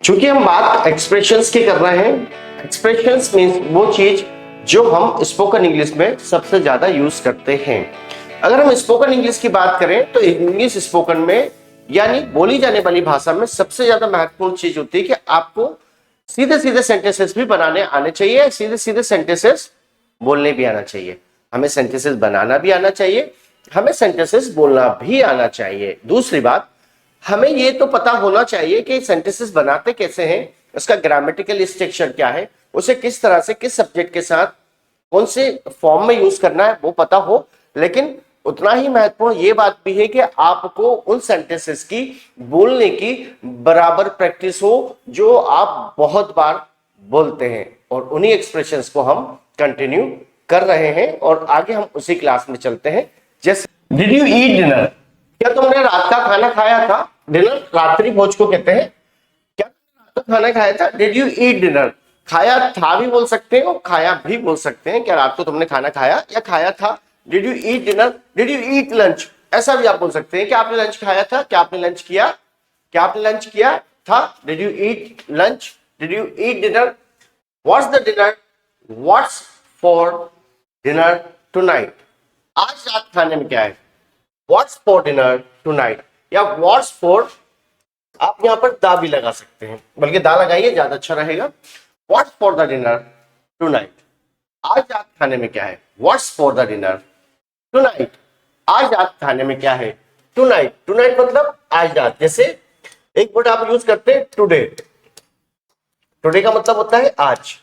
चूंकि हम बात एक्सप्रेशंस की कर रहे हैं, एक्सप्रेशंस मीन्स वो चीज जो हम स्पोकन इंग्लिश में सबसे ज्यादा यूज करते हैं। अगर हम स्पोकन इंग्लिश की बात करें तो इंग्लिश स्पोकन में यानी बोली जाने वाली भाषा में सबसे ज्यादा महत्वपूर्ण चीज होती है कि आपको सीधे सीधे सेंटेंसेस भी बनाने आने चाहिए, सीधे सीधे सेंटेंसेस बोलने भी आना चाहिए। हमें सेंटेंसेस बनाना भी आना चाहिए, हमें सेंटेंसेस बोलना भी आना चाहिए। दूसरी बात, हमें ये तो पता होना चाहिए कि सेंटेंसेस बनाते कैसे हैं, उसका ग्रामेटिकल स्ट्रक्चर क्या है, उसे किस तरह से किस सब्जेक्ट के साथ कौन से फॉर्म में यूज करना है वो पता हो। लेकिन उतना ही महत्वपूर्ण ये बात भी है कि आपको उन सेंटेंसेस की बोलने की बराबर प्रैक्टिस हो जो आप बहुत बार बोलते हैं, और उन्हीं एक्सप्रेशंस को हम कंटिन्यू कर रहे हैं और आगे हम उसी क्लास में चलते हैं। जैसे डिड यू ईट डिनर, क्या तुमने रात का खाना खाया था? डिनर रात्रि भोज को कहते हैं। क्या तुमने रात को खाना खाया था? Did you eat dinner. खाया था भी बोल सकते हो, खाया भी बोल सकते हैं। क्या रात को तुमने खाना खाया या खाया था? Did you eat dinner, did you eat lunch, ऐसा भी आप बोल सकते हैं कि आपने लंच खाया था, क्या आपने लंच किया, क्या आपने लंच किया था। Did you eat lunch, did you eat dinner. What's the dinner, what's for dinner tonight, आज रात खाने में क्या है। व्हाट्स फॉर डिनर टुनाइट या व्हाट्स फॉर, आप यहां पर दा भी लगा सकते हैं, बल्कि दा लगाइए ज्यादा अच्छा रहेगा। What's for the dinner tonight, आज रात खाने में क्या है। What's for the dinner tonight, आज रात खाने में क्या है। टुनाइट, टुनाइट मतलब आज रात। जैसे एक वर्ड आप यूज करते हैं टुडे, टुडे का मतलब होता है आज,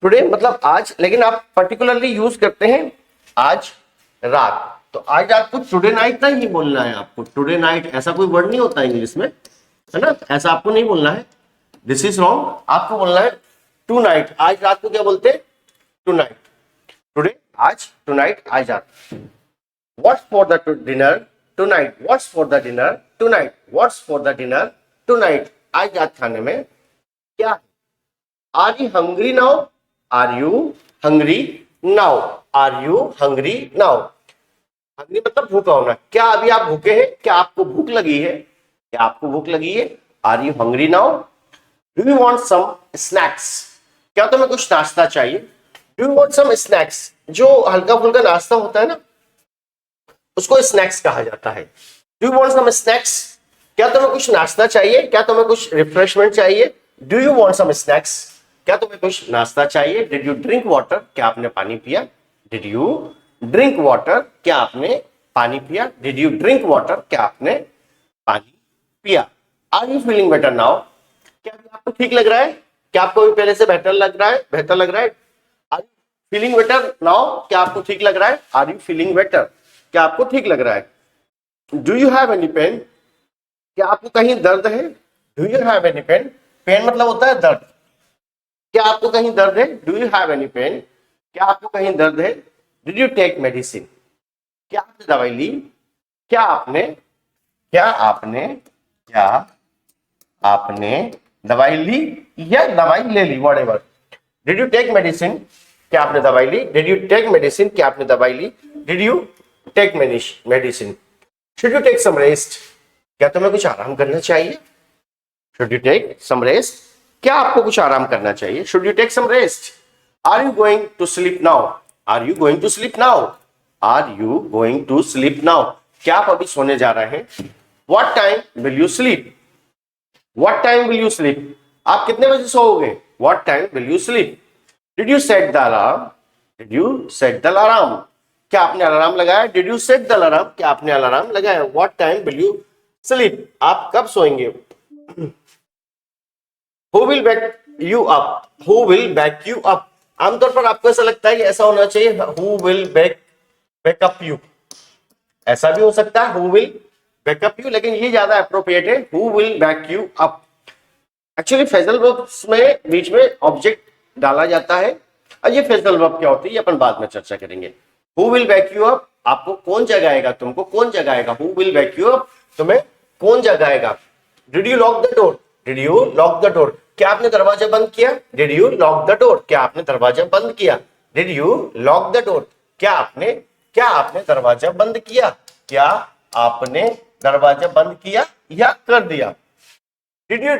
टुडे मतलब आज, लेकिन आप पर्टिकुलरली यूज करते हैं आज रात। तो आज रात को टुडे नाइट नहीं बोलना है आपको, टुडे नाइट ऐसा कोई वर्ड नहीं होता इंग्लिश में, है ना, ऐसा आपको नहीं बोलना है, दिस इज रॉन्ग। आपको बोलना है टू नाइट, आज रात को क्या बोलते हैं, टू नाइट, टुडे आज, टू नाइट आज रात। What's for the dinner tonight, what's for the dinner tonight, what's for the dinner tonight, आज रात खाने में क्या है। Are you hungry now, are you hungry now, are you hungry now, hungry मतलब भूखा होना, क्या अभी आप भूखे हैं, क्या आपको भूख लगी है, क्या आपको भूख लगी है। Are you hungry now. Do you want some snacks, क्या तुम्हें कुछ नाश्ता चाहिए। Do you want some snacks, जो हल्का फुल्का नाश्ता होता है ना उसको स्नैक्स कहा जाता है। Do you want some snacks, क्या तुम्हें कुछ नाश्ता चाहिए, क्या तुम्हें कुछ रिफ्रेशमेंट चाहिए। Do you want some snacks, क्या तुम्हें कुछ नाश्ता चाहिए। डिड यू ड्रिंक वाटर, क्या आपने पानी पिया। डिड यू ड्रिंक वाटर, क्या आपने पानी पिया। डिड यू ड्रिंक वाटर, क्या आपने पानी पिया। Are you feeling better now, क्या अभी आपको ठीक लग रहा है, क्या आपको भी पहले से बेहतर लग रहा है, बेहतर लग रहा है। Are you feeling better now, क्या आपको ठीक लग रहा है। आर यू फीलिंग बेटर, क्या आपको ठीक लग रहा है। Do you have any pain, क्या आपको कहीं दर्द है। Do you have any pain, pain मतलब होता है दर्द, क्या आपको कहीं दर्द है। Do you have any pain, क्या आपको कहीं दर्द है। डिड यू टेक मेडिसिन, क्या आपने दवाई ली। क्या आपने, क्या आपने, क्या आपने दवाई ली या दवाई ले ली, whatever. Did you take medicine, क्या आपने दवाई ली। डिड यू टेक मेडिसिन, क्या आपने दवाई ली। Did you take medicine. Should you take some rest, क्या तुम्हें कुछ आराम करना चाहिए। Should you take some rest, क्या आपको कुछ आराम करना चाहिए। Should you take some rest. Are you going to sleep now, are you going to sleep now, are you going to sleep now, क्या आप अभी सोने जा रहे हैं। What time will you sleep, what time will you sleep, आप कितने बजे सोओगे। What time will you sleep. Did you set the alarm, did you set the alarm, क्या आपने अलार्म लगाया। Did you set the alarm, क्या आपने alarm लगाया। What time will you sleep, आप कब सोएंगे। Who will back you up, who will back you up, आमतौर पर आपको ऐसा लगता है कि ऐसा होना चाहिए who will back up you, ऐसा भी हो सकता है who will back up you, लेकिन ये ज्यादा अप्रोप्रिएट है who will back you up। Actually phrasal verbs में बीच में ऑब्जेक्ट डाला जाता है, और ये फ्रेजल वर्ब क्या होती है ये अपन बाद में चर्चा करेंगे। who will back you up, आपको कौन जगाएगा, तुमको कौन जगाएगा। who will back you up, तुम्हें कौन जगाएगा। Did you lock the door, did you lock the door, क्या आपने दरवाजा बंद किया। Did you lock the door, क्या आपने दरवाजा बंद किया। Did you lock the door, क्या आपने दरवाजा बंद किया, क्या आपने दरवाजा बंद किया या कर दिया। Did you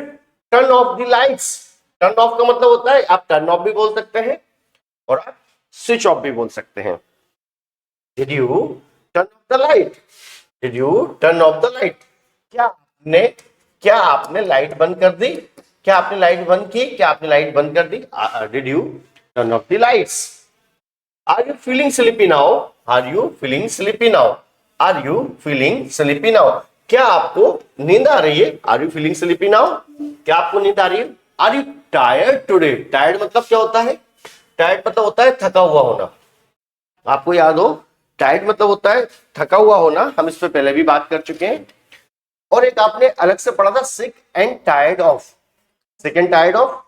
turn off the lights. Turn off का मतलब होता है, आप टर्न ऑफ भी बोल सकते हैं और आप स्विच ऑफ भी बोल सकते हैं। Did you turn off the light? Did you turn off the light? क्या आपने लाइट बंद कर दी? क्या आपने लाइट बंद की? क्या आपने लाइट बंद कर दी? Did you turn off the lights? Are you feeling sleepy now? Are you feeling sleepy now? Are you feeling sleepy now? क्या आपको नींद आ रही है? Are you feeling sleepy now? क्या आपको नींद आ रही है? Are you tired today? Tired मतलब क्या होता है? टायर्ड मतलब होता है थका हुआ होना। आपको याद हो, टायर्ड मतलब होता है थका हुआ होना। हम इस पे पहले भी बात कर चुके हैं। और एक आपने अलग से पढ़ा था, sick and tired of. Sick and tired of,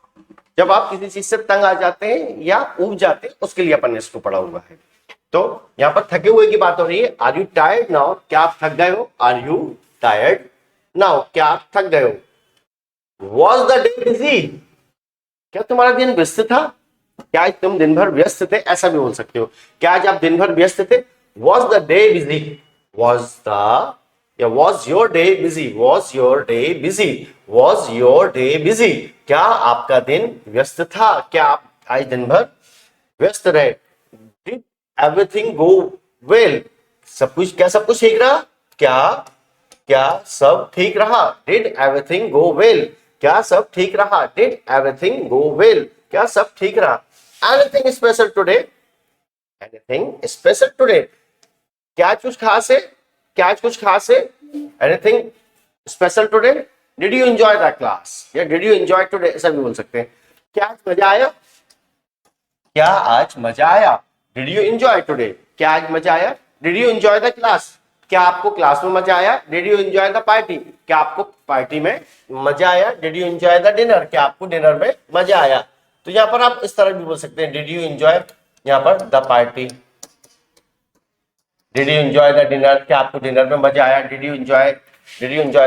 जब आप किसी चीज से तंग आ जाते हैं या ऊब जाते हैं, उसके लिए अपन ने इसको पढ़ा हुआ है। तो यहां पर थके हुए की बात हो रही है। Are you tired now? क्या आप थक गए हो? Are you tired now? क्या आप थक गए हो? Was the day busy? क्या तुम्हारा दिन व्यस्त था? क्या आज तुम दिन भर व्यस्त थे? ऐसा भी बोल सकते हो, क्या आज आप दिन भर व्यस्त थे? Was the day busy? Was the या was your day busy? Was your day busy? Was your day busy? क्या आपका दिन व्यस्त था? क्या आप आज दिन भर व्यस्त रहे? Did everything go well? सब कुछ, क्या सब कुछ ठीक रहा? क्या क्या सब ठीक रहा? Did everything go well? क्या सब ठीक रहा? Did everything go well? क्या सब ठीक रहा? Anything special today? Anything special today? क्या आज कुछ खास है? क्या आज कुछ खास है? Anything special today? Did you enjoy the class? या डिड यू एंजॉय टुडे, ऐसा भी बोल सकते हैं। क्या आज मजा आया? क्या आज मजा आया? Did you enjoy today? क्या आज मजा आया? Did you enjoy the class? क्या आपको क्लास में मजा आया? Did you enjoy the party? क्या आपको पार्टी में मजा आया? Did you enjoy the dinner? क्या आपको डिनर में मजा आया? तो यहां पर आप इस तरह भी बोल सकते हैं, डिड यू एंजॉय, यहां पर the party. Did you enjoy the dinner? क्या आपको डिनर में मजा आया? Did you enjoy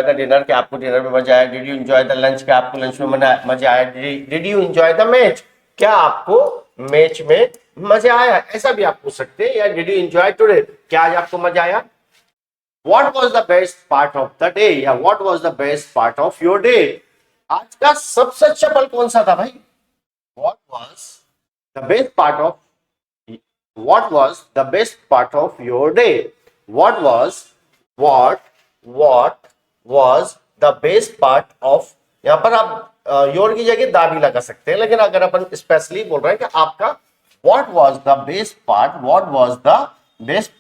the dinner? क्या आपको डिनर में मजा आया? Did you enjoy the lunch? क्या आपको लंच में मजा आया? Did you enjoy the match? क्या आपको मैच में मजा आया? ऐसा भी आप पूछ सकते हैं। या डिड यू एंजॉय टुडे? क्या आज आपको मजा आया? What was the best part of the day? या what was the best part of your day? आज का सबसे अच्छा पल कौन सा था भाई? What was the best part of What was the best part of your day? What was the best part of, यहां पर आप योर की जगह दा भी लगा सकते हैं, लेकिन अगर अपन स्पेशली बोल रहे हैं कि आपका what was the best part, what was the best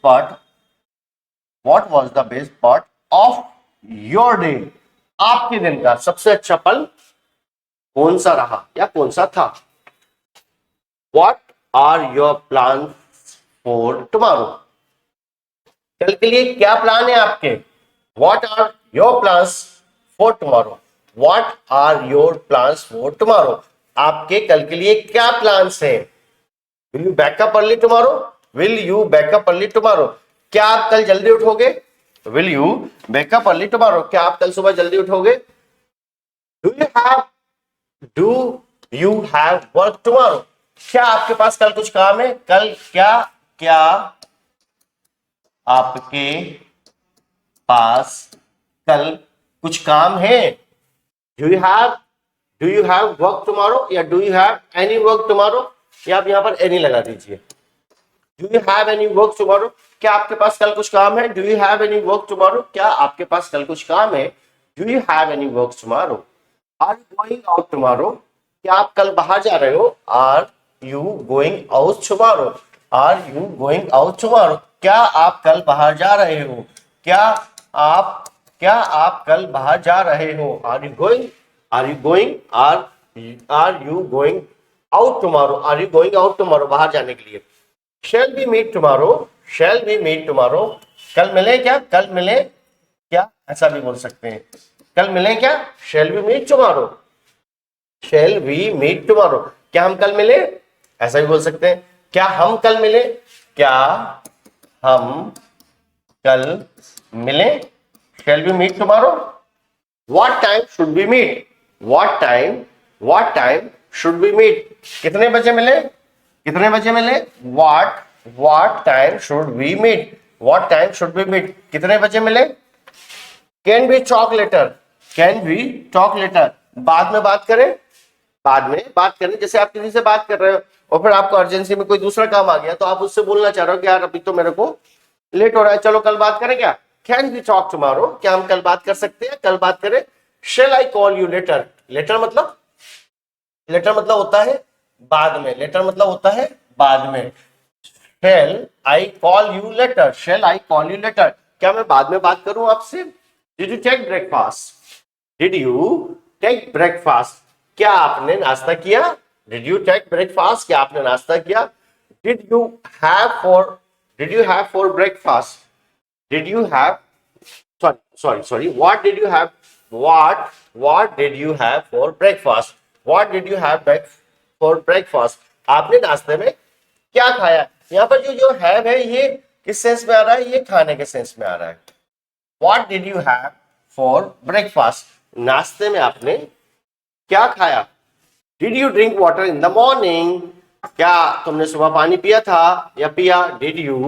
part of your day? आपके दिन का सबसे अच्छा पल कौन सा रहा या कौन सा था? What are your plans for tomorrow? कल के लिए क्या प्लान है आपके? What are your plans for tomorrow? What are your plans for tomorrow? आपके कल के लिए क्या प्लान्स हैं? Will you wake up early tomorrow? Will you wake up early tomorrow? क्या आप कल जल्दी उठोगे? Will you wake up early tomorrow? क्या आप कल सुबह जल्दी उठोगे? Do you have work tomorrow? क्या आपके पास कल कुछ काम है? कल क्या आपके पास कल कुछ काम है? Do you have work tomorrow या do you have any work tomorrow? या आप यहां पर एनी लगा दीजिए। Do you have any work tomorrow? क्या आपके पास कल कुछ काम है? Do you have any work tomorrow? क्या आपके पास कल कुछ काम है? Do you have any work tomorrow? Are you going out tomorrow? क्या आप कल बाहर जा रहे हो? Are you going out tomorrow? Are you going out tomorrow? क्या आप कल बाहर जा रहे हो? क्या आप कल बाहर जा रहे हो? Are you going are you going out tomorrow? Are you going out tomorrow? बाहर जाने के लिए। Shall we meet tomorrow? Shall we meet tomorrow? कल मिले क्या? कल मिले क्या, ऐसा भी बोल सकते हैं। कल मिले क्या? Shall we meet tomorrow? Shall we meet tomorrow? क्या हम कल मिले? ऐसा भी बोल सकते हैं। क्या हम कल मिले? क्या हम कल मिले? Shall we meet tomorrow? What time should we meet? What time should we meet? कितने बजे मिले? कितने बजे मिले? What time should we meet? What time should we meet? कितने बजे मिले? Can we talk later? Can we talk later? बाद में बात करें, बाद में बात करें। जैसे आप किसी से बात कर रहे हो और फिर आपको अर्जेंसी में कोई दूसरा काम आ गया, तो आप उससे बोलना चाह रहे हो कि यार अभी तो मेरे को लेट हो रहा है, चलो कल बात करें क्या, कैन वी टॉक टुमारो, क्या हम कल बात कर सकते हैं, कल बात करें। Shall I call you later, later मतलब, लेटर मतलब होता है बाद में, लेटर मतलब होता है बाद में। Shall I call you later, shall I call you later, क्या मैं बाद में बात करूं आपसे। Did you take breakfast, did you take breakfast, क्या आपने नाश्ता किया। डिड यू टेक ब्रेकफास्ट, क्या आपने नाश्ता किया। Did you have for, did you have for breakfast, did you have, sorry, what did you have, what did you have for breakfast, what did you have for breakfast, आपने नाश्ते में क्या खाया। यहाँ पर जो हैव है ये किस सेंस में आ रहा है, ये खाने के सेंस में आ रहा है। What did you have for breakfast, नाश्ते में आपने क्या खाया। Did you drink water in the morning, क्या तुमने सुबह पानी पिया था या पिया। Did you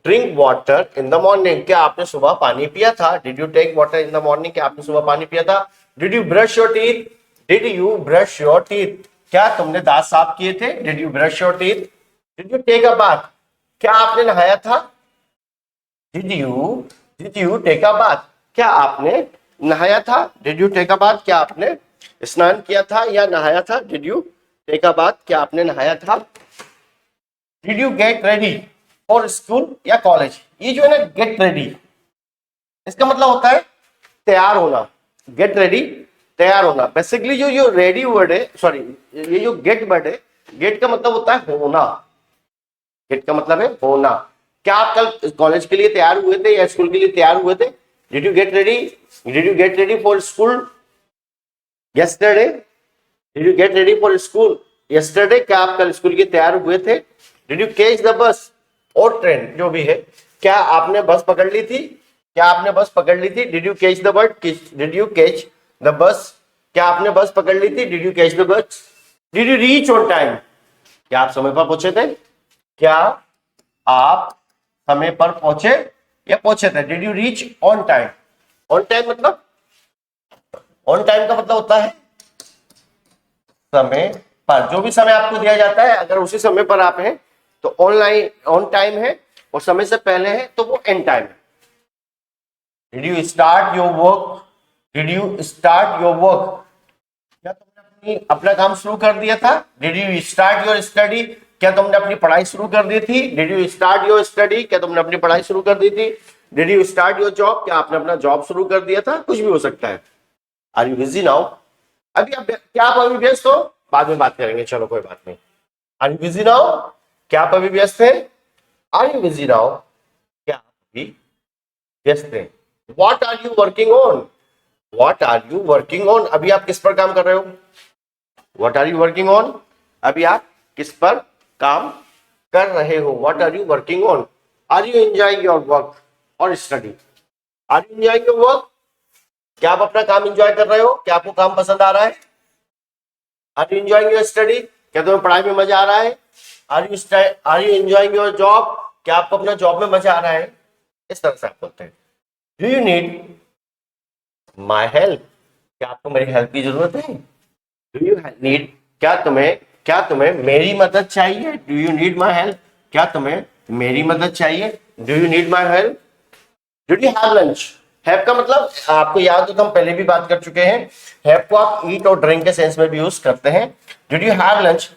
drink water in the morning, क्या आपने सुबह पानी पिया था। Did you take water in the morning, क्या आपने सुबह पानी पिया था। Did you brush your teeth, Did you brush your teeth, क्या तुमने दांत साफ किए थे। Did you brush your teeth, Did you take a bath, क्या आपने नहाया था। Did you take a bath, क्या आपने नहाया था। Did you take a bath, क्या आपने स्नान किया था या नहाया था। Did you take a bath, क्या आपने नहाया था। Did you get ready for school या कॉलेज, ये जो है ना गेट रेडी, इसका मतलब होता है तैयार होना। गेट रेडी तैयार होना। बेसिकली जो रेडी वर्ड है, सॉरी ये जो गेट वर्ड है, गेट का मतलब होता है होना, गेट का मतलब है होना। क्या आप कल कॉलेज के लिए तैयार हुए थे या स्कूल के लिए तैयार हुए थे। Did you get ready, did you get ready for school yesterday, did you get ready for school yesterday, क्या आप कल स्कूल के तैयार हुए थे। Did you catch the bus और ट्रेन जो भी है, क्या आपने बस पकड़ ली थी, क्या आपने बस पकड़ ली थी। Did you catch the bus, did you catch the bus, क्या आपने बस पकड़ ली थी। Did you catch the bus. Did you reach on time, क्या आप समय पर पहुंचे थे, क्या आप समय पर पहुंचे या पहुंचे थे। Did you reach on time, on time मतलब, ऑन टाइम का मतलब होता है समय पर, जो भी समय आपको दिया जाता है अगर उसी समय पर आप हैं तो ऑनलाइन ऑन टाइम है, और समय से पहले है तो वो एंड टाइम है। Did you start your work, did you start your work, क्या तुमने अपना काम शुरू कर दिया था। Did you start your study, क्या तुमने अपनी पढ़ाई शुरू कर दी थी। Did you start your study, क्या तुमने अपनी पढ़ाई शुरू कर दी थी। Did you start your job, क्या आपने अपना जॉब शुरू कर दिया था, कुछ भी हो सकता है। आर यू बिजी नाउ, अभी आप क्या आप अभी व्यस्त हो, बाद में बात करेंगे, चलो कोई बात नहीं। आर यू बिजी नाउ, क्या आप अभी व्यस्त हैं। आर यू बिजी नाउ, क्या आप अभी व्यस्त हैं। What are you working on, what are you working on, अभी आप किस पर काम कर रहे हो। What are you working on, अभी आप किस पर काम कर रहे हो। What are you working on. Are you enjoying your work और study, are you enjoying your work, क्या आप अपना काम एंजॉय कर रहे हो, क्या आपको काम पसंद आ रहा है। Are you enjoying your study, क्या तुम्हें पढ़ाई में मजा आ रहा है। Are you enjoying your job, क्या आपको अपना जॉब में मजा आ रहा है। इस तरह से आप बोलते हैं। Do you need my help, क्या आपको मेरी हेल्प की जरूरत है। डू यू नीड, क्या तुम्हें मेरी मदद चाहिए। Do you need my help, क्या तुम्हें मेरी मदद चाहिए। Do you need my help. Did you have lunch, have का मतलब आपको याद हो तो हम पहले भी बात कर चुके हैं। हैव को आप ईट और ड्रिंक के सेंस में भी यूज करते हैं। डिड यू हैव लंच,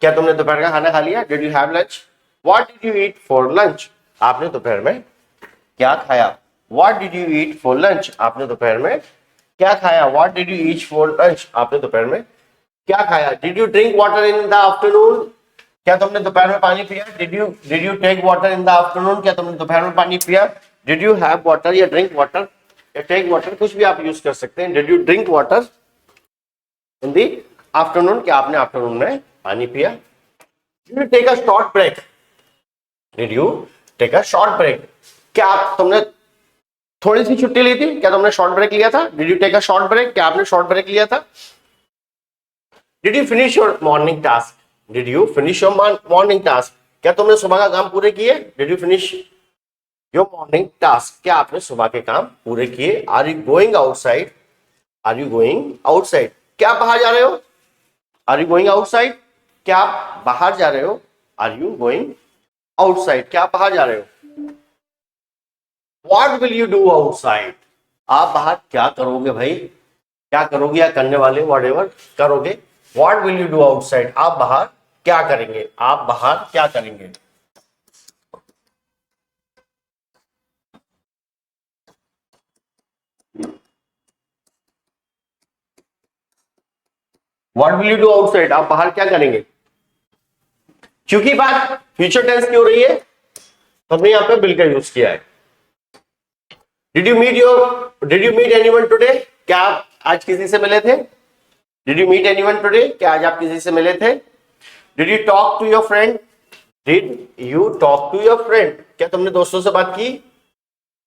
क्या तुमने दोपहर का खाना खा लिया। Did you have lunch. What did you eat for lunch, आपने दोपहर में क्या खाया। What did you eat for lunch, आपने दोपहर में क्या खाया। What did you eat for lunch, आपने दोपहर में क्या खाया। Did you drink water in the afternoon, क्या तुमने दोपहर में पानी पिया। Did you take water in the afternoon, क्या तुमने दोपहर में पानी पिया। डिड यू हैव वाटर या ड्रिंक वाटर या टेक वाटर, कुछ भी आप यूज कर सकते हैं। Did you drink water in the afternoon, क्या आपने आफ्टरनून में पानी पिया। Did you take a short break, did you take a short break, क्या तुमने थोड़ी सी छुट्टी ली थी, क्या तुमने शॉर्ट ब्रेक लिया था। Did you take a short break, क्या आपने शॉर्ट ब्रेक लिया था। Did you finish your morning task, did you finish your morning task, क्या तुमने सुबह का काम पूरे किए। Did you finish your morning task, क्या आपने सुबह के काम पूरे किए। Are you going outside, are you going outside, क्या आप बाहर जा रहे हो? आर यू गोइंग आउटसाइड, क्या आप बाहर जा रहे हो? आर यू गोइंग आउटसाइड, क्या आप बाहर जा रहे हो? What will you do outside, आप बाहर क्या करोगे भाई, क्या करोगे या करने वाले व्हाटएवर करोगे। What will you do outside, आप बाहर क्या करेंगे, आप बाहर क्या करेंगे। What will you do outside, आप बाहर क्या करेंगे। क्योंकि बात फ्यूचर टेंस की हो रही है तो हमने यहां पे विल का यूज किया है। Did you meet anyone today, क्या आप आज किसी से मिले थे। Did you meet anyone today, क्या आज आप किसी से मिले थे। Did you talk to your friend, did you talk to your friend, क्या तुमने दोस्तों से बात की।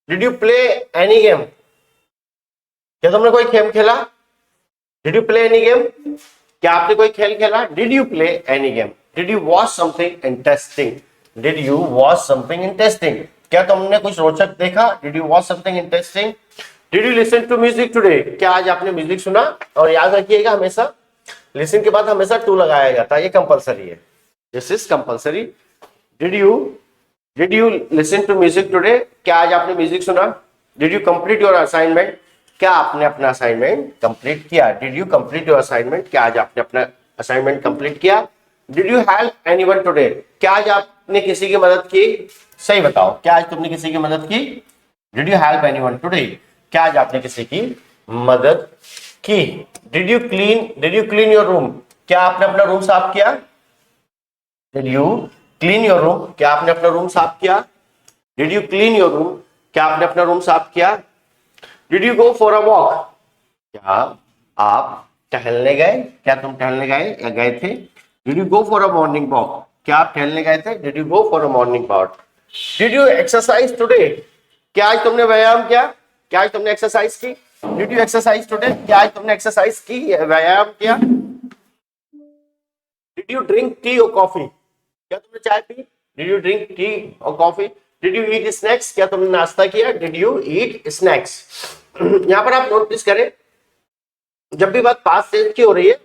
Did you play any game, क्या तुमने कोई गेम खेला। Did you play any game, क्या आपने कोई खेल खेला। Did you play any game. Did you watch something interesting, did you watch something interesting, क्या तुमने कुछ रोचक देखा। Did you watch something interesting. Did you listen to music today, क्या आज आपने म्यूजिक सुना। और याद रखिएगा हमेशा लिसन के बाद हमेशा टू लगाया जाता है, ये कंपलसरी है, this is compulsory. Did you listen to music today, क्या आज आपने म्यूजिक सुना। Did you complete your assignment, क्या आपने अपना असाइनमेंट कंप्लीट किया। Did you complete your assignment, क्या आज आपने अपना असाइनमेंट कंप्लीट किया। Did you help anyone today, क्या आज आपने किसी की मदद की। सही बताओ, क्या आज तुमने किसी की मदद की। Did you help anyone today, क्या आज आपने किसी की मदद की। Did you clean your room, क्या आपने अपना रूम साफ किया। Did you clean your room, क्या आपने अपना रूम साफ किया। Did you clean your room, क्या आपने अपना रूम साफ किया। Did you go for a walk, क्या आप टहलने गए, क्या तुम टहलने गए या गए थे। Did you go for a morning walk, क्या आप टहलने गए थे। Did you go for a morning walk. Did you exercise today, क्या आज तुमने व्यायाम किया, क्या आज तुमने एक्सरसाइज की। डिड यू एक्सरसाइज टुडे, क्या आज तुमने एक्सरसाइज की, व्यायाम किया। डिड यू ड्रिंक टी और कॉफी, क्या तुमने चाय पी। डिड यू ड्रिंक टी और coffee. Did you eat snacks, क्या तुमने नाश्ता किया। Did you eat snacks. यहां पर आप नोटिस करें जब भी बात पास्ट टेंस की हो रही है,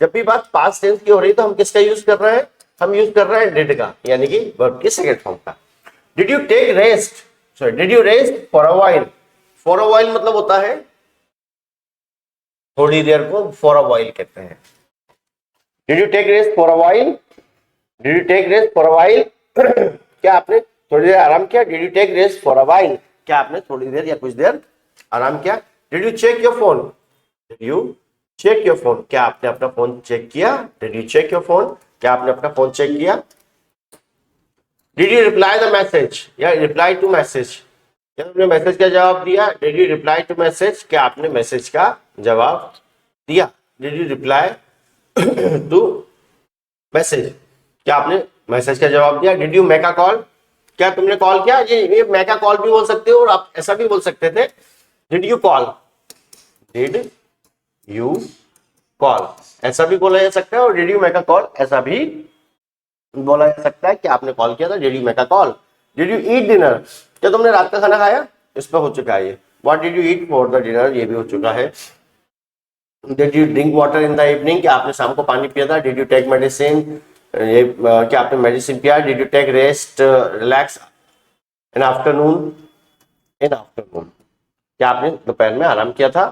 जब भी बात पास्ट टेंस की हो रही है तो हम किसका यूज कर रहे हैं, हम यूज कर रहे हैं डिड का, यानी कि वर्ब के सेकंड फॉर्म का। Did you take rest, sorry did you rest for a while. For a while मतलब होता है थोड़ी देर को फॉर अ व्हाइल कहते हैं। Did you take rest for a while, did you take rest for a while, क्या आपने थोड़ी देर आराम किया। Did you take rest for a while, क्या आपने थोड़ी देर या कुछ देर आराम किया। Did you check your phone, did you check your phone, क्या आपने अपना फोन चेक किया। Did you check your phone, क्या आपने अपना फोन चेक किया। Did you reply the message या रिप्लाई टू मैसेज, क्या आपने मैसेज का जवाब दिया। Did you reply to message, क्या आपने मैसेज का जवाब दिया। Did you reply to message, क्या आपने मैसेज का जवाब दिया। Did you make a call, क्या तुमने कॉल किया। ये मेक अ कॉल भी बोल सकते हो और आप ऐसा भी बोल सकते थे did you call, did you call, ऐसा भी बोला जा सकता है। और did you make a call ऐसा भी बोला जा सकता है कि आपने कॉल किया था। Did you make a call. Did you eat dinner, क्या तुमने रात का खाना खाया, इस पर हो चुका है ये। What did you eat for the dinner, ये भी हो चुका है। Did you drink water in the evening, क्या आपने शाम को पानी पिया था। डिड यू टेक मेडिसिन, ये क्या आपने मेडिसिन पिया। Did you take rest relax in afternoon, in afternoon, क्या आपने दोपहर में आराम किया था।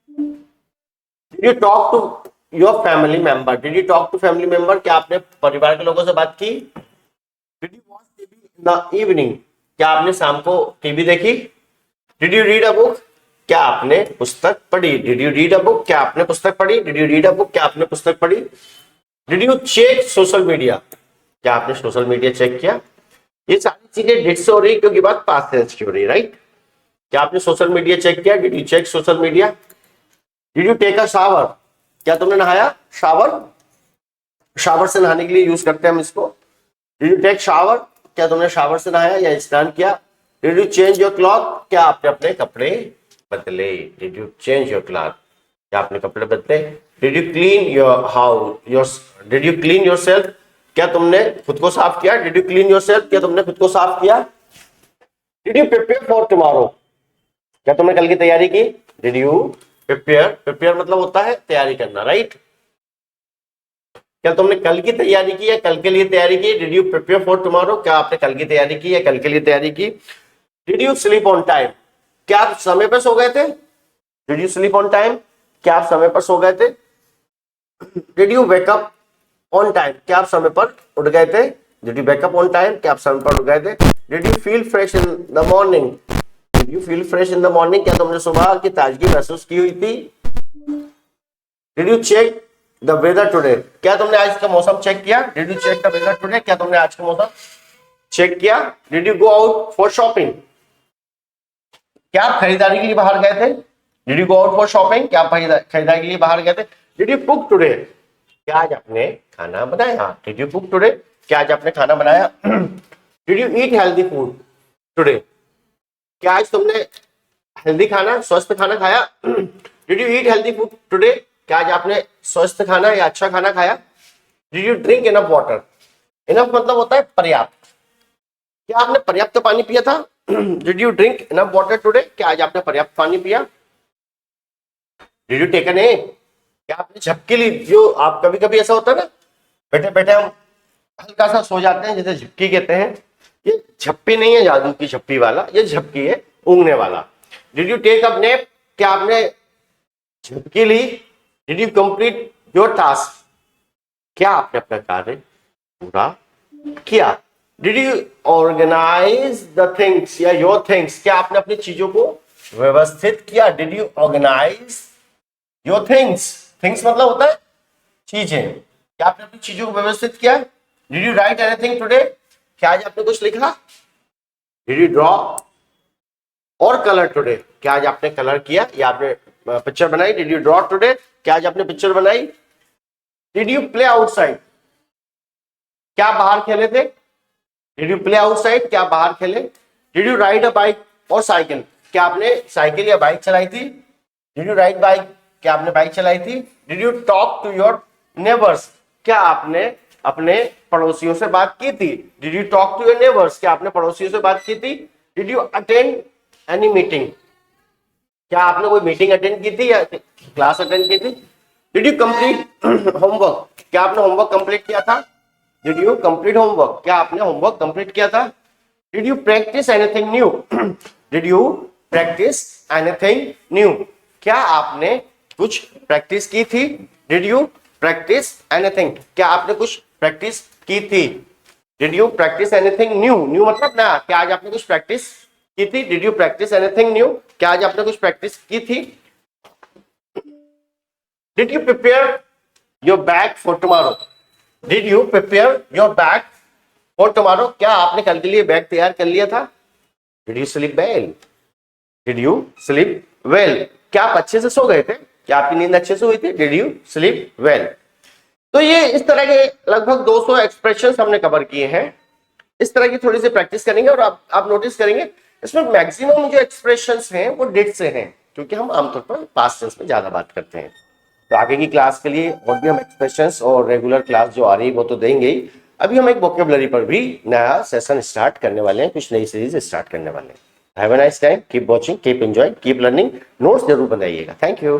Did you talk to your family member, did you talk to family member, क्या आपने परिवार के लोगों से बात की। Did you watch TV in the evening, क्या आपने शाम को टीवी देखी। Did you read a book, क्या आपने पुस्तक पढ़ी। Did you read a book, क्या आपने पुस्तक पढ़ी। Did you read a book, क्या आपने पुस्तक पढ़ी। Did you check social media, क्या आपने सोशल मीडिया चेक किया। ये सारी चीजें डिड से हो रही है क्योंकि बात पास्ट टेंस की हो रही है, राइट। क्या आपने सोशल मीडिया चेक किया। Did you check social media. Did you take a shower, क्या तुमने नहाया। शावर, शावर से नहाने के लिए यूज करते हैं हम इसको। डिड यू टेक शावर, क्या तुमने शावर से नहाया या स्नान किया। Did you change your cloth, क्या आपने अपने कपड़े बदले। Did you change your cloth, क्या आपने कपड़े बदले। Did you clean your house your, did you clean your self, क्या तुमने खुद को साफ किया। Did you clean your self, क्या तुमने खुद को साफ किया। Did you prepare for tomorrow, क्या तुमने कल की तैयारी की। डिड यू प्रिपेयर, प्रिपेयर मतलब होता है तैयारी करना, राइट। क्या तुमने कल की तैयारी की है, कल के लिए तैयारी की? Did you prepare for tomorrow? क्या आपने कल की तैयारी की है, कल के लिए तैयारी की? Did you sleep on time? क्या आप समय पर सो गए थे? Did you sleep on time? क्या आप समय पर सो गए थे? Did you wake up on time? क्या आप समय पर उठ गए थे? Did you wake up on time? क्या आप समय पर उठ गए थे? Did you feel fresh in the morning? Did you feel fresh in the morning? क्या तुमने सुबह की ताजगी महसूस की हुई थी? Did you check the weather today? क्या तुमने आज का मौसम चेक किया? Did you check the weather today? क्या तुमने आज का मौसम चेक किया? Did you go out for shopping? क्या आप खरीदारी के लिए बाहर गए थे? Did you go out for shopping? क्या आप खरीदारी के लिए बाहर गए थे? Did you cook today? क्या आज आपने खाना बनाया? Did you cook today? क्या आज आपने खाना बनाया? Did you eat healthy food today? क्या आज तुमने हेल्दी खाना, स्वस्थ खाना खाया? Did you eat healthy food today? क्या आज आपने स्वस्थ खाना या अच्छा खाना खाया? Did you drink enough water? Enough मतलब होता है पर्याप्त। क्या आपने पर्याप्त पानी पिया था? Did you drink enough water today? क्या आज आपने पर्याप्त पानी पिया? Did you take a nap? क्या आपने झपकी ली? जो आप कभी कभी ऐसा होता है ना, बैठे बैठे हम हल्का सा सो जाते हैं, जिसे झपकी कहते हैं। ये झप्पी नहीं है जादू की झप्पी वाला, ये झपकी है ऊँघने वाला। Did you take up nap? क्या आपने झपकी ली? Did you complete your task? क्या आपने अपना कार्य पूरा किया? Did you organise the things या योर थिंग्स? क्या आपने अपनी चीजों को व्यवस्थित किया? Did you organise your things? Things मतलब होता है चीजें। क्या आपने अपनी चीजों को व्यवस्थित किया? Did you right anything today? क्या आज आपने कुछ लिखा? डिड यू ड्रॉ और कलर टुडे? क्या आज आपने कलर किया या आपने पिक्चर बनाई? Did you draw today? क्या आज आपने पिक्चर बनाई? Did you play outside? क्या आप बाहर खेले थे? Did you play outside? क्या आप बाहर खेले? Did you ride a bike और साइकिल? क्या आपने साइकिल या बाइक चलाई थी? Did you ride bike? क्या आपने बाइक चलाई थी? Did you talk to your neighbours? क्या आपने अपने पड़ोसियों से बात की थी? Did you talk to your neighbours? क्या आपने पड़ोसियों से बात की थी? Did you attend any meeting? क्या आपने कोई मीटिंग अटेंड की थी या क्लास अटेंड की थी? Did you complete homework? क्या आपने होमवर्क कंप्लीट किया था? Did you complete homework? क्या आपने होमवर्क कंप्लीट किया था? Did you practice anything new? Did you practice anything new? क्या आपने कुछ प्रैक्टिस की थी? Did you practice anything? क्या आपने कुछ प्रैक्टिस की थी? Did you practice anything new? New मतलब ना, क्या आज आपने कुछ प्रैक्टिस की थी? Did you practice anything new? क्या आज आपने कुछ प्रैक्टिस की थी? Did you prepare your bag for tomorrow? Did you prepare your bag for tomorrow? क्या आपने कल के लिए बैग तैयार कर लिया था? Did you sleep well? Did you sleep well? क्या आप अच्छे से सो गए थे? क्या आपकी नींद अच्छे से हुई थी? Did you sleep well? तो ये इस तरह के लगभग 200 एक्सप्रेशंस हमने कवर किए हैं। इस तरह की थोड़ी सी प्रैक्टिस करेंगे और आप नोटिस करेंगे इसमें मैक्सिमम जो एक्सप्रेशंस हैं वो डिड से हैं, क्योंकि हम आमतौर पर पास्ट टेंस में ज्यादा बात करते हैं। तो आगे की क्लास के लिए और भी हम एक्सप्रेशंस और रेगुलर क्लास जो आ रही है वो तो देंगे ही। अभी हम एक वोकेबलरी पर भी नया सेशन स्टार्ट करने वाले हैं, कुछ नई सीरीज स्टार्ट करने वाले हैं। Have a nice time, keep watching, keep enjoying, keep learning. Notes जरूर बनाइएगा। Thank you.